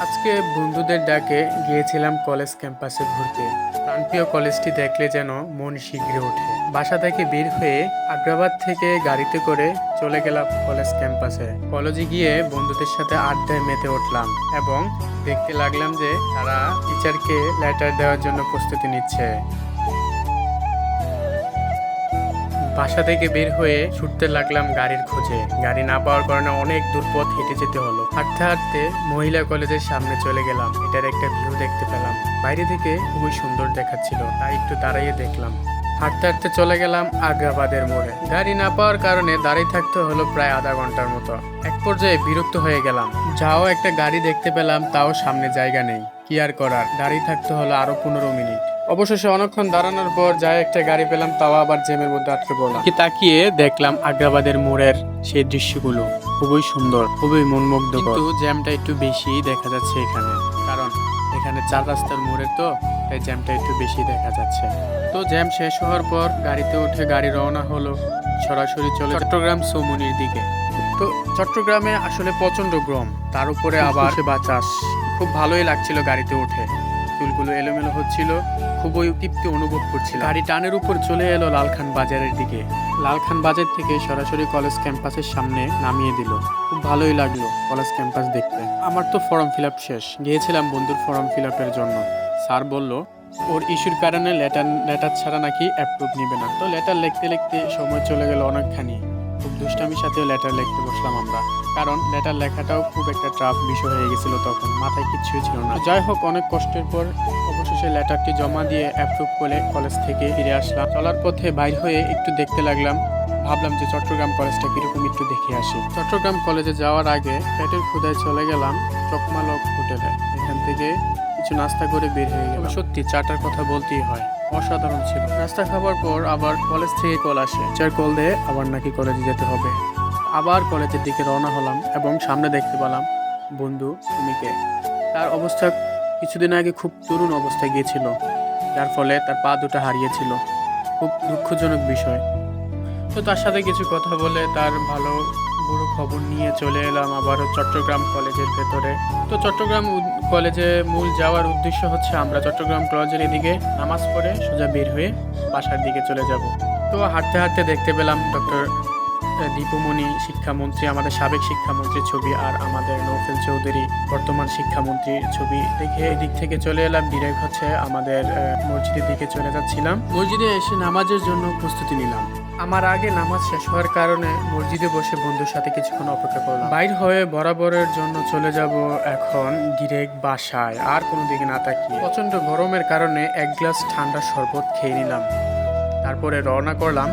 আজকে বন্ধুদের ডাকে গিয়েছিলাম কলেজ ক্যাম্পাসে ঘুরতে। প্রান্তীয় কলেজটি দেখলে যেন মন শিগগির ওঠে। বাসা থেকে বের হয়ে আগ্রাবাদ থেকে গাড়িতে করে চলে গেলাম কলেজ ক্যাম্পাসে। কলেজে গিয়ে বন্ধুদের সাথে আড্ডায় মেতে উঠলাম এবং দেখতে লাগলাম যে তারা টিচারকে লেটার দেওয়ার জন্য প্রস্তুতি নিচ্ছে। বাসা থেকে বের হয়ে ছুটতে লাগলাম গাড়ির খোঁজে। গাড়ি না পাওয়ার কারণে অনেক দূর পথ হেঁটে যেতে হলো। হাঁটতে হাঁটতে মহিলা কলেজের সামনে চলে গেলাম। এটার একটা ভিউ দেখতে পেলাম, বাইরে থেকে খুবই সুন্দর দেখাচ্ছিল, তাই একটু দাঁড়িয়ে দেখলাম। হাঁটতে হাঁটতে চলে গেলাম আগ্রাবাদের মোড়ে। গাড়ি না পাওয়ার কারণে দাঁড়িয়ে থাকতে হলো প্রায় আধা ঘন্টার মতো। এক পর্যায়ে বিরক্ত হয়ে গেলাম। যাও একটা গাড়ি দেখতে পেলাম, তাও সামনে জায়গা নেই। কি আর করার, দাঁড়িয়ে থাকতে হলো আরো 15 মিনিট। অবশেষে অনেকক্ষণ দাঁড়ানোর পর যাই একটা গাড়ি পেলাম, তাও আবার জ্যামের মধ্যে আটকে পড়লাম। কি তাকিয়ে দেখলাম আগ্রাবাদের মোড়ের সেই দৃশ্যগুলো খুবই সুন্দর, খুবই মনমুগ্ধকর। কিন্তু জ্যামটা একটু বেশি দেখা যাচ্ছে এখানে, কারণ এখানে 4 রাস্তার মোড়ের তো, তাই জ্যামটা একটু বেশি দেখা যাচ্ছে। তো জ্যাম শেষ হওয়ার পর গাড়িতে উঠে গাড়ি রওনা হলো সরাসরি চলে চট্টগ্রাম চৌমুনির দিকে। তো চট্টগ্রামে আসলে প্রচন্ড গরম, তার উপরে আবার বাতাস। খুব ভালোই লাগছিল গাড়িতে উঠে, চুলগুলো এলোমেলো হচ্ছিল, খুবই তৃপ্তি অনুভব করছিল। গাড়ি টানের উপর চলে এলো লালখান বাজারের দিকে। লালখান বাজার থেকে সরাসরি কলেজ ক্যাম্পাসের সামনে নামিয়ে দিল। খুব ভালোই লাগলো কলেজ ক্যাম্পাস দেখতে। আমার তো ফর্ম ফিল আপ শেষ, গিয়েছিলাম বন্ধুর ফর্ম ফিল আপের জন্য। স্যার বলল ওর ইস্যুর কারণে লেটার ছাড়া নাকি অ্যাপ্রুভ নিবে না। তো লেটার লিখতে লিখতে সময় চলে গেল অনেকখানি। খুব দুষ্টামির সাথেও লেটার লিখতে বসলাম আমরা, কারণ লেটার লেখাটাও খুব একটা টাফ বিষয় হয়ে গেছিল, তখন মাথায় কিছুই ছিল না। যাই হোক, অনেক কষ্টের পর অবশেষে লেটারটি জমা দিয়ে অ্যাপ্রুভ করে কলেজ থেকে ফিরে আসলাম। চলার পথে বাইর হয়ে একটু দেখতে লাগলাম, ভাবলাম যে চট্টগ্রাম কলেজটা কিরকম একটু দেখে আসি। চট্টগ্রাম কলেজে যাওয়ার আগে পেটের ক্ষুধায় চলে গেলাম চকমালক হোটেলে। এখান থেকে কিছু নাস্তা করে বের হয়ে গেলাম। সত্যি চাটার কথা বলতেই হয়, অসাধারণ ছিল। নাস্তা খাবার পর আবার কলেজ থেকে কল আসে, চার কল দিয়ে আবার নাকি কলেজে যেতে হবে। আবার কলেজের দিকে রওনা হলাম এবং সামনে দেখতে পেলাম বন্ধু সুমিকে। তার অবস্থা কিছুদিন আগে খুব তরুণ অবস্থায় গিয়েছিল, যার ফলে তার পা দুটো হারিয়েছিল। খুব দুঃখজনক বিষয়। তো তার সাথে কিছু কথা বলে তার ভালো বুড়ো খবর নিয়ে চলে এলাম আবারও চট্টগ্রাম কলেজের ভেতরে। তো চট্টগ্রাম কলেজে মূল যাওয়ার উদ্দেশ্য হচ্ছে আমরা চট্টগ্রাম কলেজের এদিকে নামাজ পড়ে সোজা বের হয়ে বাসার দিকে চলে যাব। তো হাঁটতে হাঁটতে দেখতে পেলাম ডক্টর দীপুমণি শিক্ষামন্ত্রী, আমাদের সাবেক শিক্ষামন্ত্রীর ছবি, আর আমাদের নৌফেল চৌধুরী বর্তমান শিক্ষামন্ত্রীর ছবি। দেখে এদিক থেকে চলে এলাম, ডিরেক্ট হচ্ছে আমাদের মসজিদের দিকে চলে যাচ্ছিলাম। মসজিদে এসে নামাজের জন্য প্রস্তুতি নিলাম। আমার আগে নামাজ শেষ হওয়ার কারণে মসজিদে বসে বন্ধুর সাথে কিছুক্ষণ অপেক্ষা করলাম। বাইর হয়ে বরাবরের জন্য চলে যাব এখন ডিরেক্ট বাসায়, আর কোনো দিকে না তাকিয়ে। প্রচন্ড গরমের কারণে এক গ্লাস ঠান্ডা শরবত খেয়ে নিলাম, তারপরে রওনা করলাম।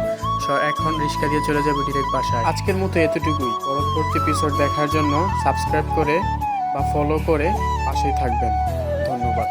এখন রিক্সা দিয়ে চলে যাবো ডিরেক্ট বাসায়। আজকের মতো এতটুকুই। পরবর্তী এপিসোড দেখার জন্য সাবস্ক্রাইব করে বা ফলো করে পাশেই থাকবেন। ধন্যবাদ।